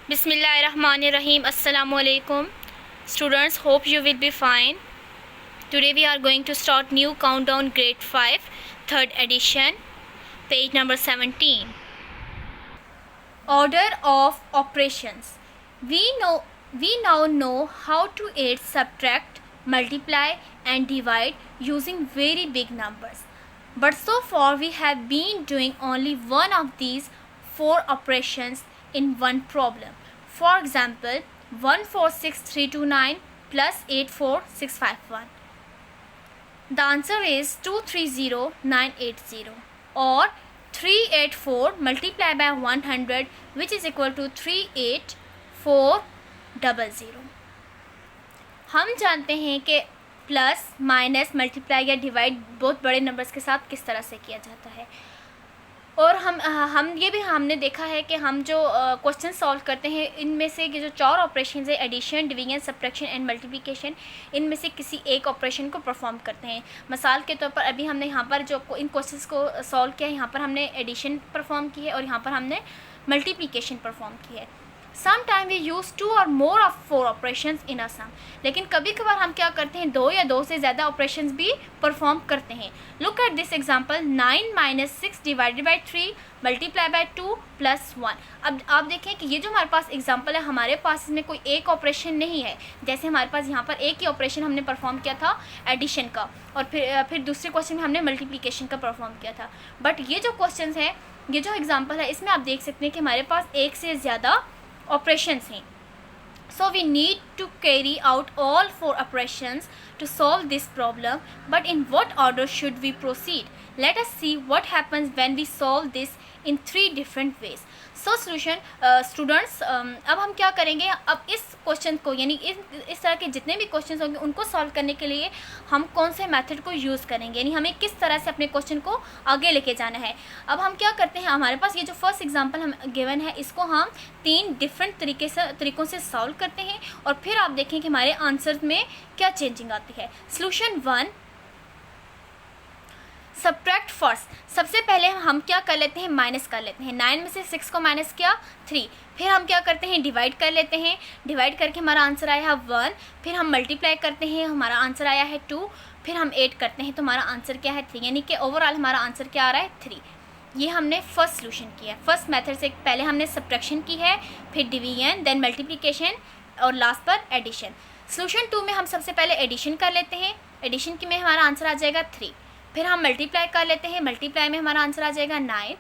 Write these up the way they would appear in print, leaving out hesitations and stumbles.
Bismillahirrahmanirrahim. Assalamu alaikum. Students, hope you will be fine. Today we are going to start new countdown grade 5 third edition, page number 17. Order of operations. We now know how to add, subtract, multiply and divide using very big numbers. But so far we have been doing only one of these four operations in one problem. For example, 146329 plus 84651. The answer is 230980, or 384 multiplied by 100, which is equal to 38400. हम जानते हैं कि plus, minus, multiply या divide बहुत बड़े numbers के साथ किस तरह से किया जाता है, और हमने देखा है कि हम जो क्वेश्चन सॉल्व करते हैं इनमें से जो चार ऑपरेशन है, addition, division, subtraction and multiplication, इनमें से किसी एक ऑपरेशन को परफॉर्म करते हैं. मिसाल के तौर पर अभी हमने यहाँ पर जो इन क्वेश्चंस को सॉल्व किया है, यहाँ पर हमने एडिशन परफॉर्म की है और यहाँ पर हमने मल्टीप्लिकेशन परफॉर्म की है. सम टाइम वी यूज़ 2 और मोर ऑफ 4 ऑपरेशंस इन अ सम. लेकिन कभी कभार हम क्या करते हैं, 2 या 2 से ज़्यादा ऑपरेशंस भी परफॉर्म करते हैं. Look at this example, 9 minus 6 divided by 3 multiply by 2 plus 1. अब आप देखें कि ये जो हमारे पास एग्जांपल है, हमारे पास इसमें कोई एक ऑपरेशन नहीं है. जैसे हमारे पास यहाँ पर एक ही ऑपरेशन हमने परफॉर्म किया था एडिशन का, और फिर दूसरे क्वेश्चन में हमने मल्टीप्लिकेशन का परफॉर्म किया था. बट ये जो क्वेश्चन है, ये जो एग्जाम्पल है, इसमें आप देख सकते हैं कि हमारे पास एक से ज़्यादा operations हैं. So we need to carry out all 4 operations to solve this problem, but in what order should we proceed? Let us see what happens when we solve this in 3 different ways. So solution, students, अब हम क्या करेंगे, अब इस question को यानी इस तरह के जितने भी क्वेश्चन होंगे उनको सॉल्व करने के लिए हम कौन से मेथड को यूज़ करेंगे, यानी हमें किस तरह से अपने क्वेश्चन को आगे लेके जाना है. अब हम क्या करते हैं, हमारे पास ये जो फर्स्ट एग्जांपल हम गिवन है, इसको हम 3 डिफरेंट तरीक़ों से सॉल्व करते हैं और फिर आप देखें कि हमारे आंसर में क्या चेंजिंग आती है. Solution 1, subtract first. सबसे पहले हम क्या कर लेते हैं, माइनस कर लेते हैं. 9 में से 6 को माइनस किया 3. फिर हम क्या करते हैं, डिवाइड कर लेते हैं. डिवाइड करके हमारा आंसर आया है 1. फिर हम मल्टीप्लाई करते हैं, हमारा आंसर आया है 2. फिर हम 8 करते हैं तो हमारा आंसर क्या है 3, यानी कि ओवरऑल हमारा आंसर क्या आ रहा है 3. ये हमने फर्स्ट सोल्यूशन किया है. फर्स्ट मेथड से पहले हमने सब्ट्रैक्शन की है, फिर डिवीजन, देन मल्टीप्लिकेशन और लास्ट पर एडिशन. सोल्यूशन 2 में हम सबसे पहले एडिशन कर लेते हैं. एडिशन की में हमारा आंसर आ जाएगा 3. फिर हम मल्टीप्लाई कर लेते हैं, मल्टीप्लाई में हमारा आंसर आ जाएगा 9.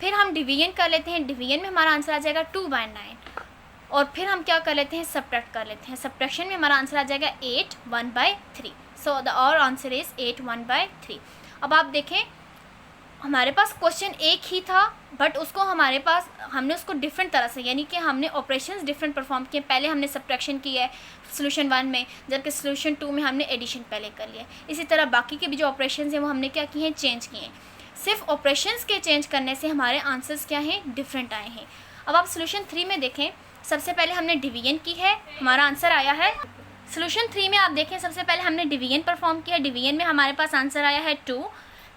फिर हम डिवीजन कर लेते हैं, डिवीजन में हमारा आंसर आ जाएगा 2/9. और फिर हम क्या कर लेते हैं, सब्ट्रैक्ट कर लेते हैं. सब्ट्रैक्शन में हमारा आंसर आ जाएगा 8 1/3. सो द और आंसर इज़ 8 1/3. अब आप देखें हमारे पास क्वेश्चन एक ही था, बट उसको हमने उसको डिफरेंट तरह से, यानी कि हमने ऑपरेशंस डिफरेंट परफॉर्म किए. पहले हमने सब्ट्रैक्शन की है सॉल्यूशन 1 में, जबकि सॉल्यूशन 2 में हमने एडिशन पहले कर लिया. इसी तरह बाकी के भी जो ऑपरेशंस हैं वो हमने क्या किए हैं, चेंज किए हैं. सिर्फ ऑपरेशंस के चेंज करने से हमारे आंसर्स क्या हैं, डिफरेंट आए हैं. अब आप सॉल्यूशन 3 में देखें, सबसे पहले हमने डिवीजन की है, हमारा आंसर आया है. सॉल्यूशन 3 में आप देखें सबसे पहले हमने डिवीजन परफॉर्म किया. डिवीजन में हमारे पास आंसर आया है 2.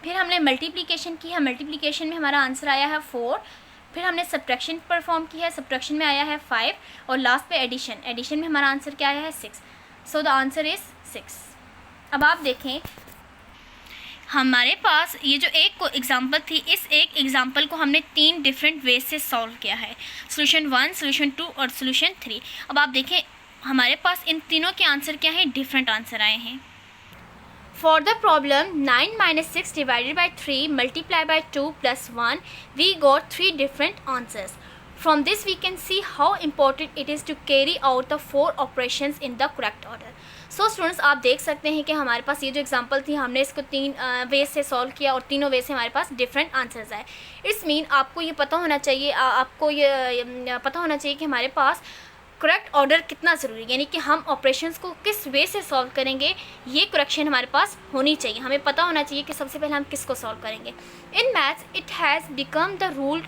फिर हमने मल्टीप्लिकेशन की है, मल्टीप्लिकेशन में हमारा आंसर आया है 4. फिर हमने सब्ट्रैक्शन परफॉर्म की है, सब्ट्रैक्शन में आया है 5. और लास्ट पे एडिशन, एडिशन में हमारा आंसर क्या आया है 6. So the answer is 6. अब आप देखें हमारे पास ये जो एक एग्जांपल थी, इस एक एग्जांपल को हमने 3 डिफरेंट वेज से सॉल्व किया है. सॉल्यूशन 1, सॉल्यूशन 2 और सॉल्यूशन 3. अब आप देखें हमारे पास इन तीनों के आंसर क्या हैं, डिफरेंट आंसर आए हैं. For the problem 9 minus 6 divided by 3 multiplied by 2 plus 1, we got 3 different answers. From this we can see how important it is to carry out the 4 operations in the correct order. So students, आप देख सकते हैं कि हमारे पास ये जो example थी, हमने इसको 3 वे से सॉल्व किया और तीनों वे से हमारे पास डिफरेंट आंसर्स आए. इट्स मीन आपको ये पता होना चाहिए, कि हमारे पास करेक्ट ऑर्डर कितना ज़रूरी है, यानी कि हम ऑपरेशंस को किस वे से सॉल्व करेंगे, ये करेक्शन हमारे पास होनी चाहिए. हमें पता होना चाहिए कि सबसे पहले हम किसको सॉल्व करेंगे. In maths it has become the rule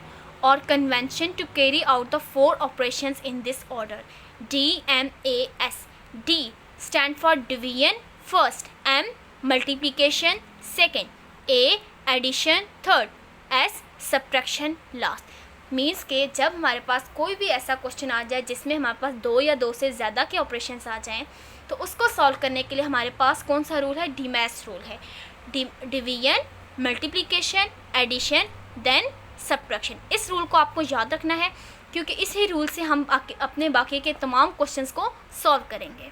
और convention to carry out the 4 operations in this order. DMAS. D stand for division first, M multiplication second, A addition third, S subtraction last. Means के जब हमारे पास कोई भी ऐसा question आ जाए जिसमें हमारे पास 2 या 2 से ज़्यादा के ऑपरेशंस आ जाएं, तो उसको सॉल्व करने के लिए हमारे पास कौन सा रूल है? डीमैथ्स रूल है। Division, multiplication, addition, then subtraction. इस रूल को आपको याद रखना है क्योंकि इसी रूल से हम अपने बाकी के तमाम क्वेश्चंस को सॉल्व करेंगे।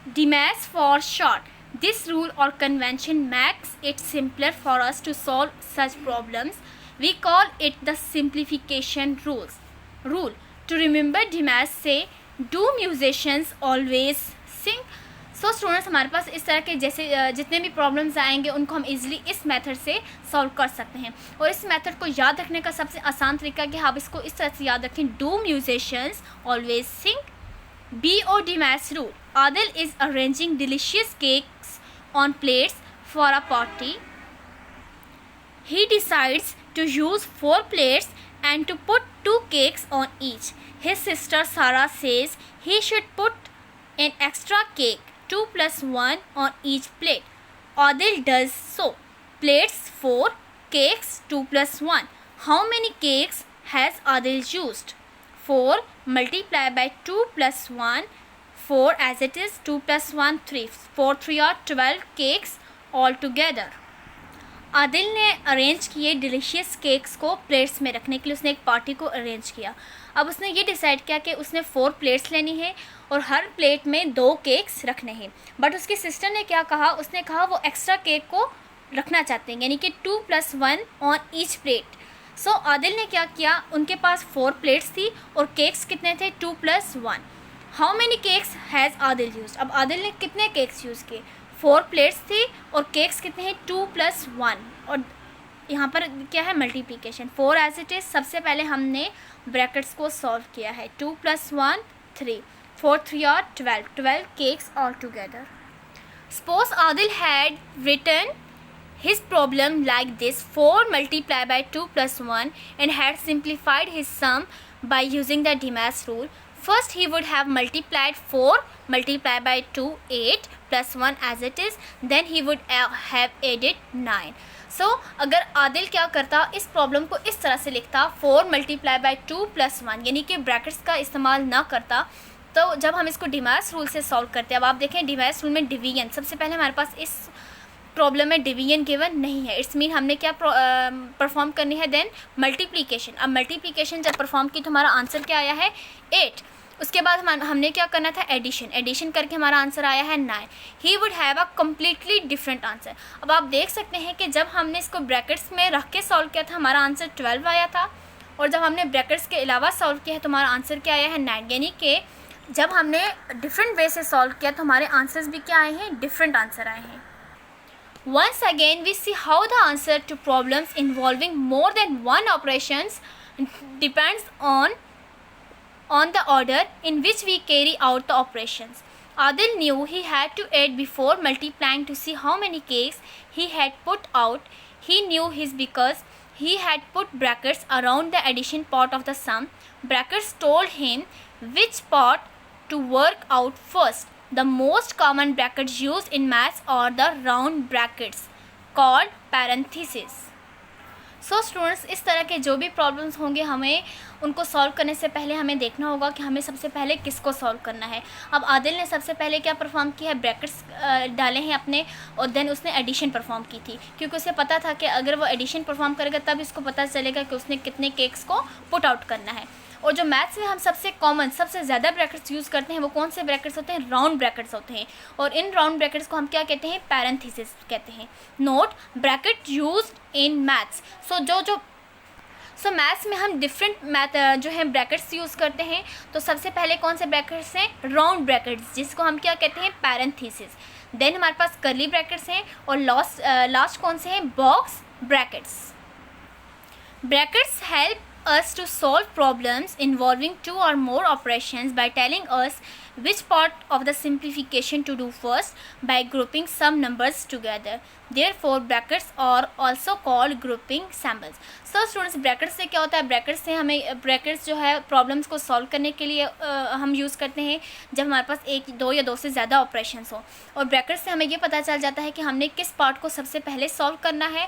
DMAS for short. This rule और convention makes it simpler for us to solve such problems. We call it the simplification rule. To remember DMAS say do musicians always sing. So students, हमारे पास इस तरह के जैसे जितने भी problems आएंगे उनको हम इजीली इस मेथड से सॉल्व कर सकते हैं। और इस मेथड को याद रखने का सबसे आसान तरीका कि आप इसको इस तरह से याद रखें, do musicians always sing. BOD maths rule. Adil is arranging delicious cakes on plates for a party. He decides to use 4 plates and to put 2 cakes on each. His sister Sarah says he should put an extra cake, 2 plus 1, on each plate. Adil does so. Plates 4, cakes 2 plus 1. How many cakes has Adil used? 4 multiplied by 2 plus 1, 4 as it is, 2 plus 1, 3. 4 3 are 12 cakes all together. Adil ने arrange किए delicious cakes को plates में रखने के लिए। उसने एक party को अरेंज किया। अब उसने ये डिसाइड किया कि उसने 4 प्लेट्स लेनी है और हर प्लेट में 2 केक्स रखने हैं। बट उसकी सिस्टर ने क्या कहा? उसने कहा वो एक्स्ट्रा केक को रखना चाहते हैं, यानी कि 2 plus 1 ऑन ईच प्लेट। सो आदिल ने क्या किया? उनके पास 4 प्लेट्स थी और केक्स कितने थे? 2 plus 1. How many cakes has Adil use? अब आदिल ने कितने केक्स यूज़ किए? 4 प्लेट्स थी और केक्स कितने हैं? 2 plus 1। और यहाँ पर क्या है? मल्टीप्लिकेशन। 4 as it is. सबसे पहले हमने ब्रैकेट्स को सॉल्व किया है। 2 plus 1, 3. 4 3 are 12. 12 cakes all together. Suppose Adil had written his problem like this: 4 multiplied by 2 plus 1, and had simplified his sum by using the Demaths rule. First he would have multiplied 4 multiplied by 2, 8 plus 1 as it is. Then he would have added 9. So अगर आदिल क्या करता? इस problem को इस तरह से लिखता: 4 multiplied by 2 plus 1, यानी कि ब्रैकेट्स का इस्तेमाल ना करता। तो जब हम इसको डीमैथ्स रूल से सॉल्व करते हैं, अब आप देखें डीमैथ्स रूल में डिवीजन, सबसे पहले हमारे पास इस प्रॉब्लम में डिवीजन गिवन नहीं है। इट्स मीन हमने क्या परफॉर्म करनी है? Then multiplication. अब मल्टीप्लिकेशन जब परफॉर्म की तो हमारा आंसर क्या आया है? 8। उसके बाद हमने क्या करना था? एडिशन। एडिशन करके हमारा आंसर आया है 9। He would have a completely different answer. अब आप देख सकते हैं कि जब हमने इसको ब्रैकेट्स में रख के सॉल्व किया था हमारा आंसर 12 आया था, और जब हमने ब्रैकेट्स के अलावा सॉल्व किया है तो हमारा आंसर क्या आया है? 9। यानी कि जब हमने डिफरेंट वे से सॉल्व किया तो हमारे आंसर्स भी क्या आए हैं? डिफरेंट आंसर आए हैं। Once again, we see how the answer to problems involving more than one operations depends on the order in which we carry out the operations. Adil knew he had to add before multiplying to see how many cakes he had put out. He knew his because he had put brackets around the addition part of the sum. Brackets told him which part to work out first. The most common brackets used in maths are the round brackets called parentheses. So students, इस तरह के जो भी problems होंगे हमें उनको solve करने से पहले हमें देखना होगा कि हमें सबसे पहले किसको सॉल्व करना है। अब आदिल ने सबसे पहले क्या परफॉर्म किया है? ब्रैकेट्स डाले हैं अपने, और देन उसने एडिशन परफॉर्म की थी क्योंकि उसे पता था कि अगर वो एडिशन परफॉर्म करेगा तब इसको पता चलेगा कि उसने कितने केक्स को पुट आउट करना है। और जो मैथ्स में हम सबसे कॉमन सबसे ज़्यादा ब्रैकेट्स यूज़ करते हैं वो कौन से ब्रैकेट्स होते हैं? राउंड ब्रैकेट्स होते हैं। और इन राउंड ब्रैकेट्स को हम क्या कहते हैं? पैरेंथेसिस कहते हैं। Note, bracket used in maths. So maths में हम डिफरेंट जो है ब्रैकेट्स यूज़ करते हैं। तो सबसे पहले कौन से ब्रैकेट्स हैं? राउंड ब्रैकेट्स, जिसको हम क्या कहते हैं? पैरेंथेसिस। देन हमारे पास कर्ली ब्रैकेट्स हैं, और लास्ट कौन से हैं? Box brackets. Brackets help us to solve problems involving 2 or more operations by telling us which part of the simplification to do first by grouping some numbers together. Therefore brackets are also called grouping symbols. So students, brackets से क्या होता है? brackets से हमें brackets जो है problems को solve करने के लिए हम use करते हैं जब हमारे पास 1, 2 या 2 से ज़्यादा operations हो। और brackets से हमें ये पता चल जाता है कि हमने किस part को सबसे पहले solve करना है।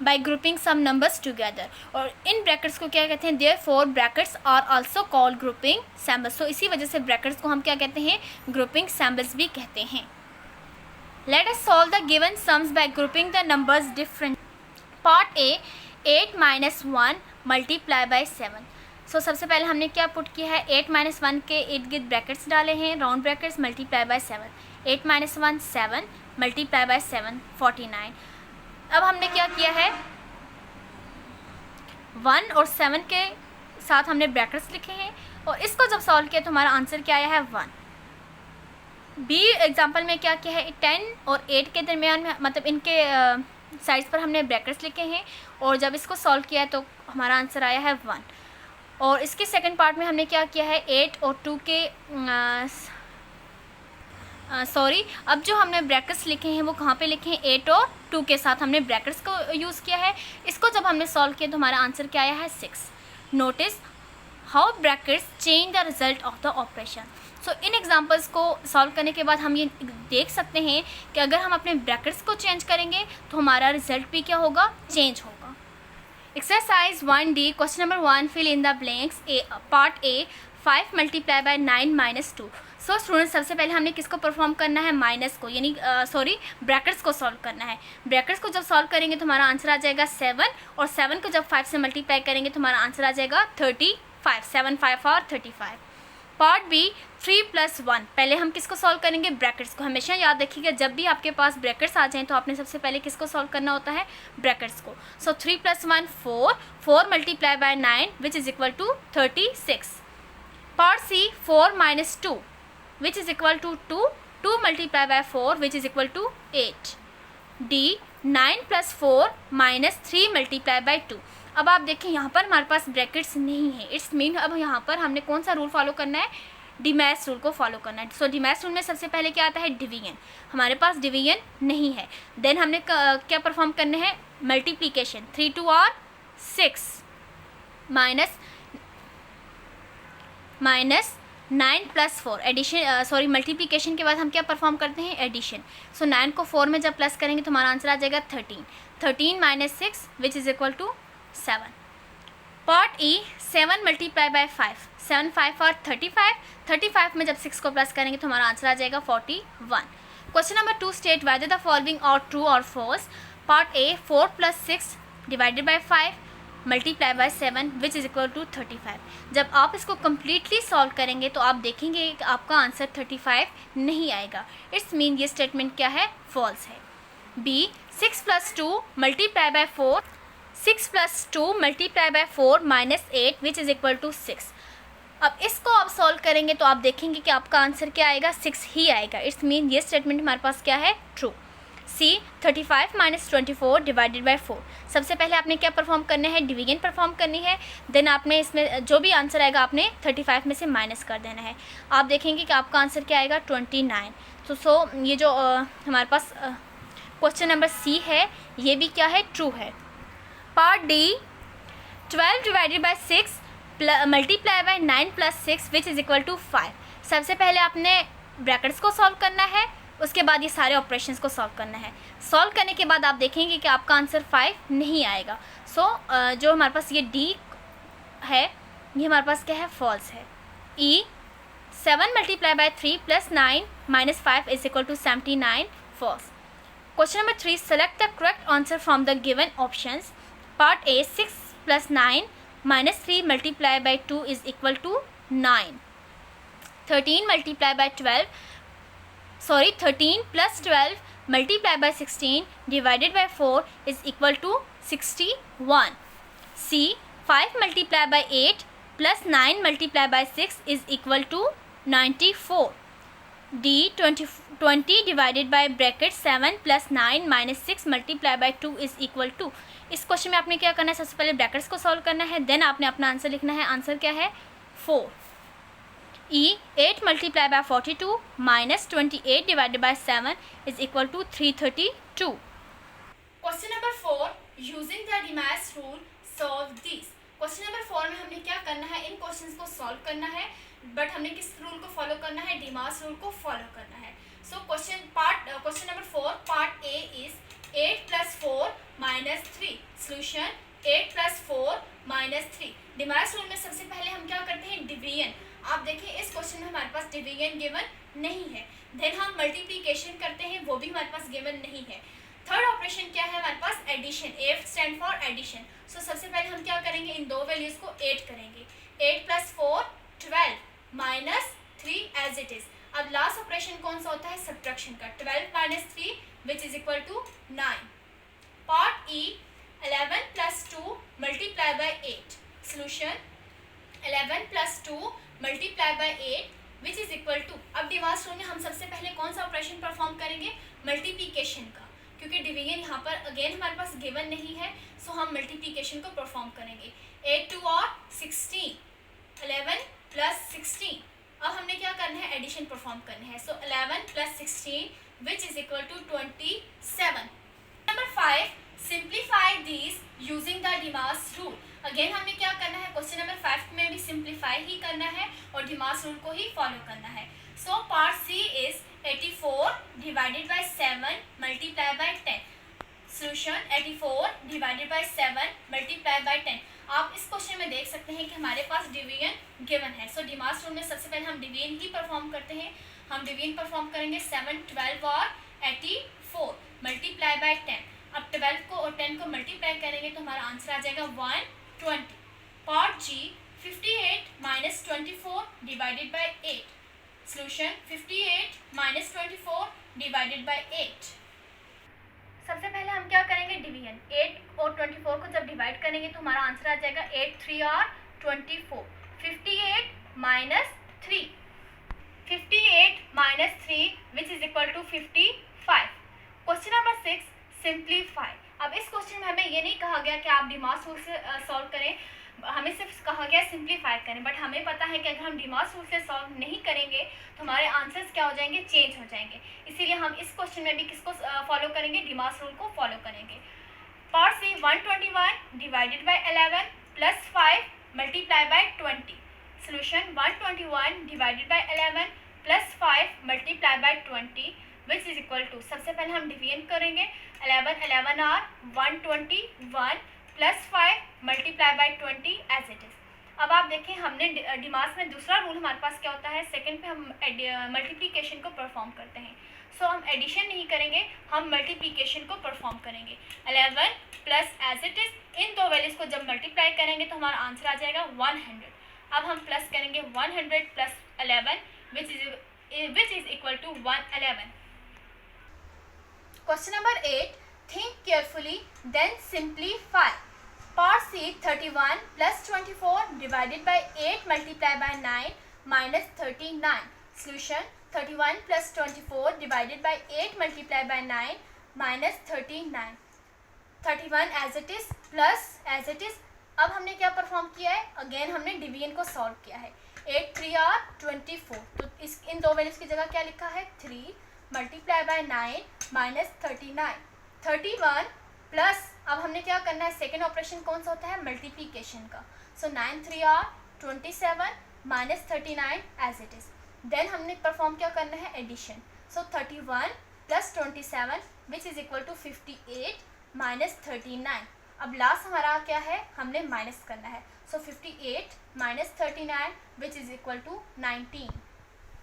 By grouping some numbers together. और इन ब्रैकेट्स को क्या कहते हैं, therefore brackets are also called grouping symbols. तो इसी वजह से ब्रैकेट्स को हम क्या कहते हैं, ग्रुपिंग सैम्बल्स भी कहते हैं। Let us solve the given sums bye grouping the numbers different. Part A 8 - 1 multiply by 7। सो सबसे पहले हमने क्या पुट किया है, 8 - 1 के इर्द गिर्द ब्रैकेट्स डाले हैं, round brackets, multiply by 7। 8 - 1 7 multiply by 7 49। अब हमने क्या किया है, 1 और 7 के साथ हमने ब्रैकेट्स लिखे हैं और इसको जब सॉल्व किया तो हमारा आंसर क्या आया है 1। बी एग्जाम्पल में क्या किया है, 10 और 8 के दरमियान में, मतलब इनके साइड्स पर हमने ब्रैकेट्स लिखे हैं और जब इसको सॉल्व किया है तो हमारा आंसर आया है 1। और इसके सेकंड पार्ट में हमने क्या किया है, 8 और 2 के अब जो हमने ब्रैकेट्स लिखे हैं वो कहाँ पे लिखे हैं, 8 और 2 के साथ हमने ब्रैकेट्स को यूज़ किया है। इसको जब हमने सॉल्व किया तो हमारा आंसर क्या आया है 6। Notice how brackets change the result of the operation. So in examples को सॉल्व करने के बाद हम ये देख सकते हैं कि अगर हम अपने ब्रैकेट्स को चेंज करेंगे तो हमारा रिजल्ट भी क्या होगा, चेंज होगा। Exercise 1D question number 1 fill in the blanks. Part A 5 multiply by 9 - 2। So students सबसे पहले हमने किसको परफॉर्म करना है, माइनस को, यानी ब्रैकेट्स को सॉल्व करना है। ब्रैकेट्स को जब सॉल्व करेंगे तो हमारा आंसर आ जाएगा 7 और 7 को जब 5 से मल्टीप्लाई करेंगे तो हमारा आंसर आ जाएगा 35। 7 5 और 35। Part B 3 + 1। पहले हम किसको सॉल्व करेंगे, ब्रैकेट्स को। हमेशा याद रखिएगा जब भी आपके पास ब्रैकेट्स आ जाएं तो आपने सबसे पहले किसको सॉल्व करना होता है, ब्रैकेट्स को। So 3 + 1 4, 4 multiply by 9 which is equal to 36। Part C 4 - 2 which is equal to 2, 2 multiply by 4 which is equal to 8। D 9 + 4 - 3 multiply by 2। अब आप देखें यहाँ पर हमारे पास ब्रैकेट्स नहीं है, इट्स मीन अब यहाँ पर हमने कौन सा रूल फॉलो करना है, डिमैश रूल को फॉलो करना है। सो डिमैश रूल में सबसे पहले क्या आता है, डिवीजन। हमारे पास डिवीजन नहीं है, देन हमने क्या परफॉर्म करने हैं, मल्टीप्लिकेशन। 3 2 और 6 माइनस 9 + 4 एडिशन, मल्टीप्लिकेशन के बाद हम क्या परफॉर्म करते हैं, एडिशन। सो 9 को 4 में जब प्लस करेंगे तो हमारा आंसर आ जाएगा 13। 13 - 6 which is equal to 7। Part E 7 multiply by 5। 7 5 और 35। 35 में जब 6 को प्लस करेंगे तो हमारा आंसर आ जाएगा 41। Question number 2 state whether the following are true और false. Part A 4 + 6 divided by 5 multiply by 7 which is equal to 35। जब आप इसको कम्प्लीटली सॉल्व करेंगे तो आप देखेंगे कि आपका आंसर 35 नहीं आएगा। इट्स मीन ये स्टेटमेंट क्या है, फॉल्स है। B 6 + 2 multiply by 4, 6 + 2 multiply by 4 - 8 which is equal to 6। अब इसको आप सॉल्व करेंगे तो आप देखेंगे कि आपका आंसर क्या आएगा, 6 ही आएगा। इट्स मीन ये स्टेटमेंट हमारे पास क्या है, ट्रू। C 35 - 24 divided by 4। सबसे पहले आपने क्या परफॉर्म करना है, डिवीजन परफॉर्म करनी है। देन आपने इसमें जो भी आंसर आएगा आपने 35 में से माइनस कर देना है। आप देखेंगे कि आपका आंसर क्या आएगा, 29। तो ये जो हमारे पास क्वेश्चन नंबर सी है ये भी क्या है, ट्रू है। Part D 12 divided by 6 multiply by 9 + 6 which is equal to 5। सबसे पहले आपने ब्रैकेट्स को सॉल्व करना है, उसके बाद ये सारे ऑपरेशंस को सॉल्व करना है। सॉल्व करने के बाद आप देखेंगे कि आपका आंसर 5 नहीं आएगा। जो हमारे पास ये डी है ये हमारे पास क्या है, फॉल्स है। E 7 multiply by 3 + 9 - 5 is equal to 79, false. Question number 3 select the correct answer from the given options. Part A 6 + 9 - 3 multiply by 2 is equal to 9। 13 multiply by 12 13 + 12 multiply by 16 divided by 4 is equal to 61। C 5 multiply by 8 + 9 multiply by 6 is equal to 94। D 20 divided by bracket 7 + 9 - 6 multiply by 2 is equal to. इस question में आपने क्या करना है, सबसे पहले brackets को solve करना है, देन आपने अपना आंसर लिखना है। आंसर क्या है, 4। E 8 multiply by 42 - 28 divided by 7 is equal to 332। Question number 4 using the DMAS rule solve this. Question number 4 में हमने क्या करना है, इन क्वेश्चंस को सॉल्व करना है, बट हमने किस रूल को फॉलो करना है, डिमैश रूल को फॉलो करना है। So question number 4 part A is 8 + 4 -3। Solution 8 + 4 -3। DMAS rule में सबसे पहले हम क्या करते हैं, डिवीजन। आप देखिए इस क्वेश्चन में हमारे पास डिवीजन गिवन नहीं है। देन हम मल्टीप्लिकेशन करते हैं, वो भी हमारे पास गिवन नहीं है। थर्ड ऑपरेशन क्या है हमारे पास, addition. A stand for addition. So सबसे पहले हम क्या करेंगे, इन दो वैल्यूज को ऐड करेंगे। 8 + 4 12 -3 एज इट इज। अब लास्ट ऑपरेशन कौन सा होता है, सब्ट्रैक्शन का। 12 - 3 which is equal to 9। Part E 11 + 2 multiply by 8। Solution 11 + 2 multiply by 8 which is equal to, अब डिवाइस रूल में हम सबसे पहले कौन सा ऑपरेशन परफॉर्म करेंगे, मल्टीप्लिकेशन का, क्योंकि डिवीजन यहाँ पर अगेन हमारे पास गिवन नहीं है। सो हम मल्टीप्लिकेशन को परफॉर्म करेंगे। 8 2 और 16, 11 + 16। अब हमने क्या करना है, एडिशन परफॉर्म करना है। So 11 + 16 which is equal to 27। Number 5, simplify these using the DMAS rule. Again हमें क्या करना है, क्वेश्चन नंबर 5 में भी सिंप्लीफाई ही करना है और डिमास रूल को ही फॉलो करना है। So part C is 84 divided by 7 multiply by 10। Solution 84 divided by 7 multiply by 10। आप इस क्वेश्चन में देख सकते हैं कि हमारे पास डिवीजन गिवन है। सो डिमास रूल में सबसे पहले हम डिवीजन ही परफॉर्म करते हैं। हम डिवीजन परफॉर्म करेंगे 7 12 और 84 मल्टीप्लाई बाय 10। अब 12 को और 10 को मल्टीप्लाई करेंगे तो हमारा आंसर आ जाएगा 120। Part G 58 - 24 divided by 8। Solution 58 - 24 divided by 8। सबसे पहले हम क्या करेंगे, डिवीजन। 8 और 24 को जब डिवाइड करेंगे तो हमारा आंसर आ जाएगा 8 3 और 24। 58 - 3, 58 - 3 which is equal to 55। Question number 6, simplify. अब इस क्वेश्चन में हमें ये नहीं कहा गया कि आप डिमास रूल से सॉल्व करें, हमें सिर्फ कहा गया सिंप्लीफाई करें। बट हमें पता है कि अगर हम डिमास रूल से सॉल्व नहीं करेंगे तो हमारे आंसर्स क्या हो जाएंगे, चेंज हो जाएंगे। इसीलिए हम इस क्वेश्चन में भी किसको फॉलो करेंगे, डिमास रूल को फॉलो करेंगे। Part C 121 divided by 11 + 5 multiply by 20। Solution 121 divided by 11 + 5 multiply by 20 which is equal to, सबसे पहले हम डिवीजन करेंगे। 11 11 और 121 + 5 multiply by 20 as it is. अब आप देखें हमने डिमास में दूसरा रूल हमारे पास क्या होता है, सेकंड पे हम मल्टीप्लिकेशन को परफॉर्म करते हैं। सो हम एडिशन नहीं करेंगे, हम मल्टीप्लिकेशन को परफॉर्म करेंगे। 11 प्लस एज इट इज, इन दो वैल्यूज को जब मल्टीप्लाई करेंगे तो हमारा आंसर आ जाएगा 100। अब हम प्लस करेंगे 100 + 11 which is equal to 111। Question number 8, think carefully then simplify. Part C 31 + 24 divided by 8 multiply by 9 -39। Solution 31 + 24 divided by 8 multiply by 9 -39। 31 as it is plus as it is. अब हमने क्या परफॉर्म किया है, अगेन हमने division को solve किया है। 8 3 और 24, तो इस इन दो वैल्यूज की जगह क्या लिखा है, 3 मल्टीप्लाई बाय 9 -39। 31 प्लस, अब हमने क्या करना है, सेकेंड ऑपरेशन कौन सा होता है, मल्टीप्लिकेशन का। सो 9 3 और 27 -39 एज इट इज। देन हमने परफॉर्म क्या करना है, addition. So 31 + 27 which is equal to 58 -39। अब लास्ट हमारा क्या है, हमने माइनस करना है। So 58 - 39 which is equal to 19।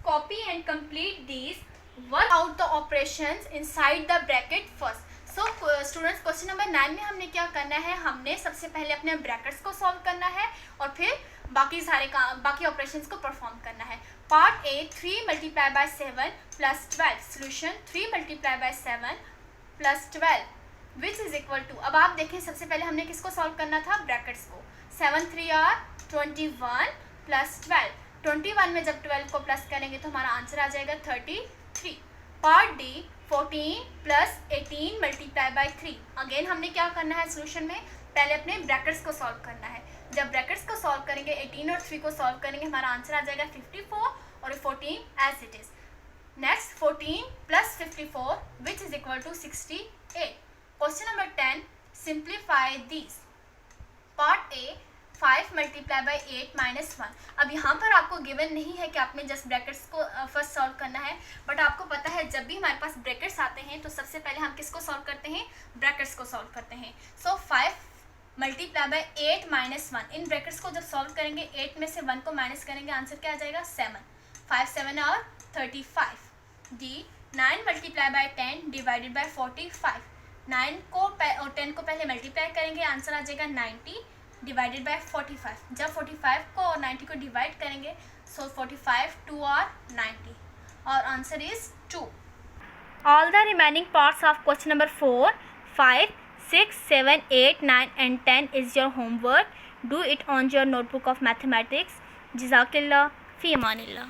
Copy and complete these, work out the operations inside the bracket first. So students, question number 9 में हमने क्या करना है, हमने सबसे पहले अपने ब्रैकेट्स को सॉल्व करना है और फिर बाकी ऑपरेशंस को परफॉर्म करना है। Part A 3 multiply by 7 + 12। Solution 3 multiply by 7 + 12 which is equal to, अब आप देखें सबसे पहले हमने किसको सॉल्व करना था, ब्रैकेट्स को। 7 3 और 21 + 12। 21 में जब 12 को प्लस करेंगे तो हमारा आंसर आ जाएगा 33। Part D 14 + 18 multiply by 3। Again हमने क्या करना है, सोल्यूशन में पहले अपने ब्रैकेट्स को सॉल्व करना है। जब ब्रैकेट्स को सॉल्व करेंगे, 18 और 3 को सॉल्व करेंगे, हमारा आंसर आ जाएगा 54 और 14 as it is. Next 14 + 54 which is equal to 68। Question number 10, simplify these. Part A 5 multiply by 8 minus 1। अब यहाँ पर आपको गिवन नहीं है कि आपने जस्ट ब्रैकेट्स को फर्स्ट सॉल्व करना है, बट आपको पता है जब भी हमारे पास ब्रैकेट्स आते हैं तो सबसे पहले हम किसको सॉल्व करते हैं, ब्रैकेट्स को सॉल्व करते हैं। सो 5 multiply by 8 minus 1, in brackets को जब सॉल्व करेंगे 8 में से 1 को माइनस करेंगे, आंसर क्या आ जाएगा 7। 5 7 और 35। D 9 multiply by 10 divided by 45। 9 को और 10 को पहले मल्टीप्लाई करेंगे, आंसर आ जाएगा 90 डिवाइडेड बाई 45। जब 45 को और 90 को डिवाइड करेंगे, सो 45 2 और 90 और answer is 2। All the remaining parts of question number 4, 5, 6, 7, 8, 9 and 10 is your homework. Do it on your notebook of mathematics. Jazakallah fi amanillah.